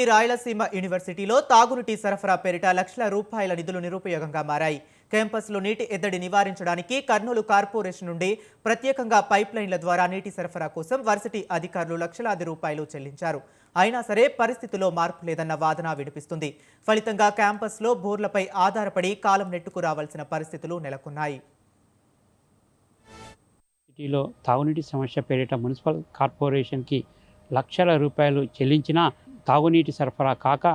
రాయలసీమ యూనివర్సిటీలో తాగునీటి సరఫరా పేరిట లక్షల రూపాయల నిధులు నిరుపయోగంగా మారాయి. క్యాంపస్లో నీటి ఎద్దడి నివారించడానికి కర్నూలు కార్పొరేషన్ నుండి ప్రత్యేకంగా పైప్ లైన్ల ద్వారా నీటి సరఫరా కోసం వర్సిటీ అధికారులు లక్షలాది రూపాయలు చెల్లించారు. అయినా సరే పరిస్థితిలో మార్పు లేదన్న వాదన వినిపిస్తుంది. ఫలితంగా క్యాంపస్లో బోర్లపై ఆధారపడి కాలం నెట్టుకు రావాల్సిన పరిస్థితులు నెలకొన్నాయి. సిటీలో తాగునీటి సమస్య పేరిట మున్సిపల్ కార్పొరేషన్కి లక్షల రూపాయలు చెల్లించినా తాగునీటి సరఫరా కాక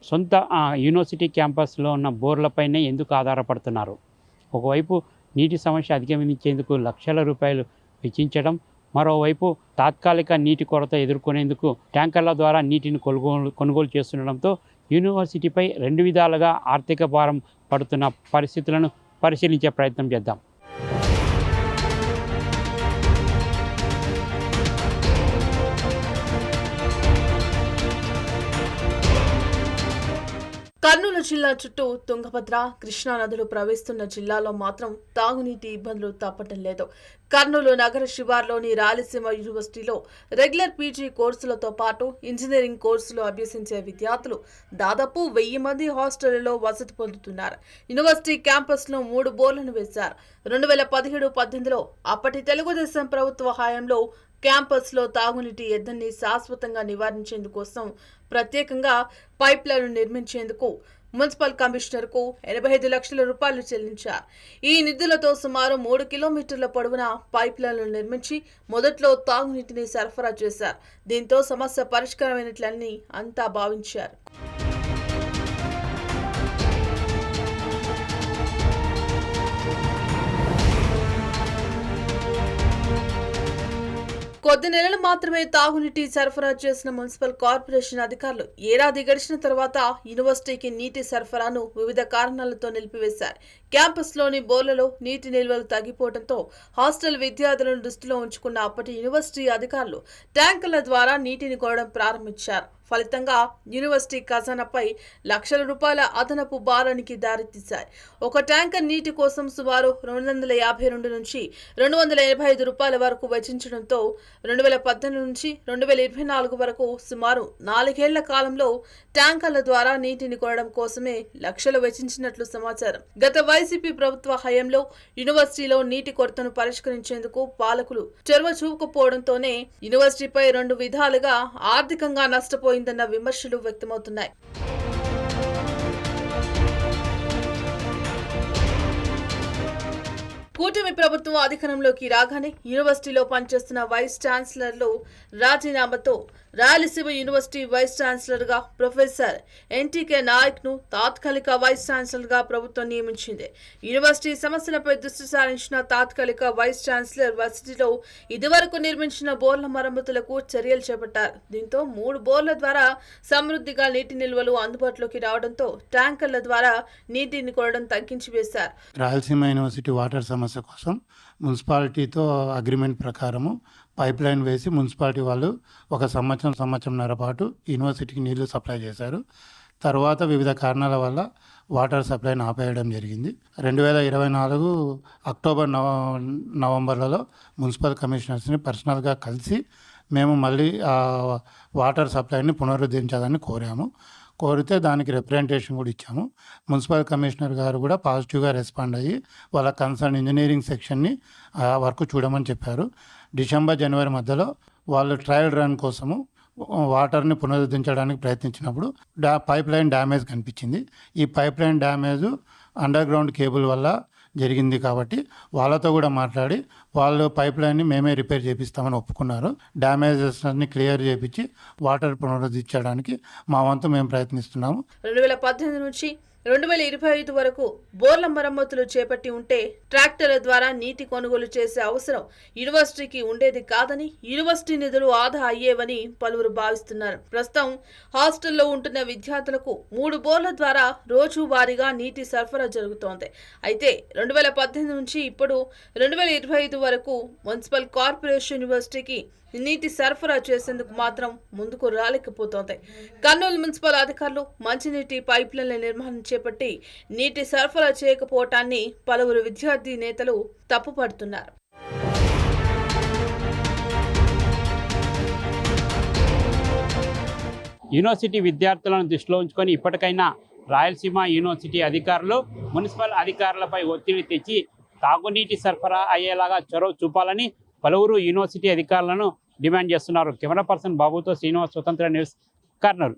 సొంత యూనివర్సిటీ క్యాంపస్లో ఉన్న బోర్లపైనే ఎందుకు ఆధారపడుతున్నారు? ఒకవైపు నీటి సమస్య అధిగమించేందుకు లక్షల రూపాయలు వెచ్చించడం, మరోవైపు తాత్కాలిక నీటి కొరత ఎదుర్కొనేందుకు ట్యాంకర్ల ద్వారా నీటిని కొనుగోలు చేస్తుండడంతో యూనివర్సిటీపై రెండు విధాలుగా ఆర్థిక భారం పడుతున్న పరిస్థితులను పరిశీలించే ప్రయత్నం చేద్దాం. కర్నూలు జిల్లా చుట్టూ తుంగభద్ర, కృష్ణా నదులు ప్రవహిస్తున్న జిల్లాలో మాత్రం తాగునీటి ఇబ్బందులు తప్పటం లేదు. కర్నూలు నగర శివార్లోని రాయలసీమ యూనివర్సిటీలో రెగ్యులర్ పీజీ కోర్సులతో పాటు ఇంజనీరింగ్ కోర్సులు అభ్యసించే విద్యార్థులు దాదాపు 1000 మంది హాస్టళ్లలో వసతి పొందుతున్నారు. యూనివర్సిటీ క్యాంపస్లో 3 బోర్లను వేశారు. 2017-18లో అప్పటి తెలుగుదేశం ప్రభుత్వ హయాంలో క్యాంపస్లో తాగునీటి ఎద్దడిని శాశ్వతంగా నివారించేందుకోసం ప్రత్యేకంగా పైప్లైన్లు నిర్మించేందుకు మున్సిపల్ కమిషనర్కు 85 లక్షల రూపాయలు చెల్లించారు. ఈ నిధులతో సుమారు 3 కిలోమీటర్ల పొడవున పైప్లైన్లు నిర్మించి మొదట్లో తాగునీటిని సరఫరా చేశారు. దీంతో సమస్య పరిష్కారమైనట్లని అంతా భావించారు. కొద్ది నెలలు మాత్రమే తాగునీటి సరఫరా చేసిన మున్సిపల్ కార్పొరేషన్ అధికారులు ఏడాది గడిచిన తర్వాత యూనివర్సిటీకి నీటి సరఫరాను వివిధ కారణాలతో నిలిపివేశారు. క్యాంపస్లోని బోర్లలో నీటి నిల్వలు తగ్గిపోవడంతో హాస్టల్ విద్యార్థులను దృష్టిలో ఉంచుకున్న అప్పటి యూనివర్సిటీ అధికారులు ట్యాంకర్ల ద్వారా నీటిని కొనడం ప్రారంభించారు. ఫలితంగా యూనివర్సిటీ ఖజానాపై లక్షల రూపాయల అదనపు భారానికి దారితీశాయి. ఒక ట్యాంకర్ నీటి కోసం సుమారు 252 నుంచి 285 రూపాయల వరకు వెచ్చించడంతో 2018 నుంచి 2024 వరకు సుమారు 4 ఏళ్ల కాలంలో ట్యాంకర్ల ద్వారా నీటిని కొనడం కోసమే లక్షలు వెచ్చించినట్లు సమాచారం. గత వైసీపీ ప్రభుత్వ హయాంలో యూనివర్సిటీలో నీటి కొరతను పరిష్కరించేందుకు పాలకులు చొరవ చూపకపోవడంతోనే యూనివర్సిటీపై 2 విధాలుగా ఆర్థికంగా నష్టపోయిందన్న విమర్శలు వ్యక్తమవుతున్నాయి. కూటమి ప్రభుత్వం అధికారంలోకి రాగానే యూనివర్సిటీలో పనిచేస్తున్న వైస్ ఛాన్సలర్లు రాజీనామాతో రాయలసీమ యూనివర్సిటీ వైస్ ఛాన్సలర్ గా ప్రొఫెసర్ ఎన్టీకే నాయక్ ను తాత్కాలిక వైస్ ఛాన్సలర్ గా ప్రభుత్వం నియమించింది. యూనివర్సిటీ సమస్యలపై దృష్టి సారించిన తాత్కాలిక వైస్ ఛాన్సలర్ వర్సిటీలో ఇదివరకు నిర్మించిన బోర్ల మరమ్మతులకు చర్యలు చేపట్టారు. దీంతో 3 బోర్ల ద్వారా సమృద్ధిగా నీటి నిల్వలు అందుబాటులోకి రావడంతో ట్యాంకర్ల ద్వారా నీటిని కొనడం తగ్గించి వేశారు. రాయలసీమ యూనివర్సిటీ వాటర్ సమస్య కోసం మున్సిపాలిటీతో అగ్రిమెంట్ ప్రకారము పైప్ లైన్ వేసి మున్సిపాలిటీ వాళ్ళు ఒక సంవత్సరంన్నర పాటు యూనివర్సిటీకి నీళ్లు సప్లై చేశారు. తర్వాత వివిధ కారణాల వల్ల వాటర్ సప్లైని ఆపేయడం జరిగింది. 2024 అక్టోబర్ నవంబర్లలో మున్సిపల్ కమిషనర్స్ని పర్సనల్గా కలిసి మేము మళ్ళీ వాటర్ సప్లైని పునరుద్ధరించాలని కోరితే దానికి రిప్రజెంటేషన్ కూడా ఇచ్చాము. మున్సిపల్ కమిషనర్ గారు కూడా పాజిటివ్గా రెస్పాండ్ అయ్యి వాళ్ళ కన్సర్న్ ఇంజనీరింగ్ సెక్షన్ని వర్క్ చూడమని చెప్పారు. డిసెంబర్ జనవరి మధ్యలో వాళ్ళు ట్రయల్ రన్ కోసము వాటర్ని పునరుద్ధరించడానికి ప్రయత్నించినప్పుడు పైప్ లైన్ డ్యామేజ్ కనిపించింది. ఈ pipe line damage under ground cable వల్ల జరిగింది కాబట్టి వాళ్ళతో కూడా మాట్లాడి వాళ్ళు పైప్ లైన్ని మేమే రిపేర్ చేపిస్తామని ఒప్పుకున్నారు. డ్యామేజెస్ అన్ని క్లియర్ చేపించి వాటర్ పునరుద్ధరించడానికి మా వంతు మేము ప్రయత్నిస్తున్నాము. 2018 నుంచి 2025 వరకు బోర్ల మరమ్మతులు చేపట్టి ఉంటే ట్రాక్టర్ల ద్వారా నీటి కొనుగోలు చేసే అవసరం యూనివర్సిటీకి ఉండేది కాదని, యూనివర్సిటీ నిధులు ఆదా అయ్యేవని పలువురు భావిస్తున్నారు. ప్రస్తుతం హాస్టల్లో ఉంటున్న విద్యార్థులకు 3 బోర్ల ద్వారా రోజువారీగా నీటి సరఫరా జరుగుతోంది. అయితే 2018 నుంచి ఇప్పుడు 2025 వరకు మున్సిపల్ కార్పొరేషన్ యూనివర్సిటీకి నీటి సరఫరా చేసేందుకు మాత్రం ముందుకు రాలేకపోతోంది. కర్నూలు మున్సిపల్ అధికారులు మంచినీటి పైప్లైన్ల నిర్మాణం చేపట్టి నీటి సరఫరా చేయకపోవటాన్ని పలువురు విద్యార్థి నేతలు తప్పుపడుతున్నారు. యూనివర్సిటీ విద్యార్థులను దృష్టిలో ఉంచుకొని ఇప్పటికైనా రాయలసీమ యూనివర్సిటీ అధికారులు మున్సిపల్ అధికారులపై ఒత్తిడి తెచ్చి తాగునీటి సరఫరా అయ్యేలాగా చొరవ చూపాలని పలువురు యూనివర్సిటీ అధికారులను డిమాండ్ చేస్తున్నారు. కెమెరా పర్సన్ బాబుతో శ్రీనివాస్, స్వతంత్ర న్యూస్, కర్నూలు.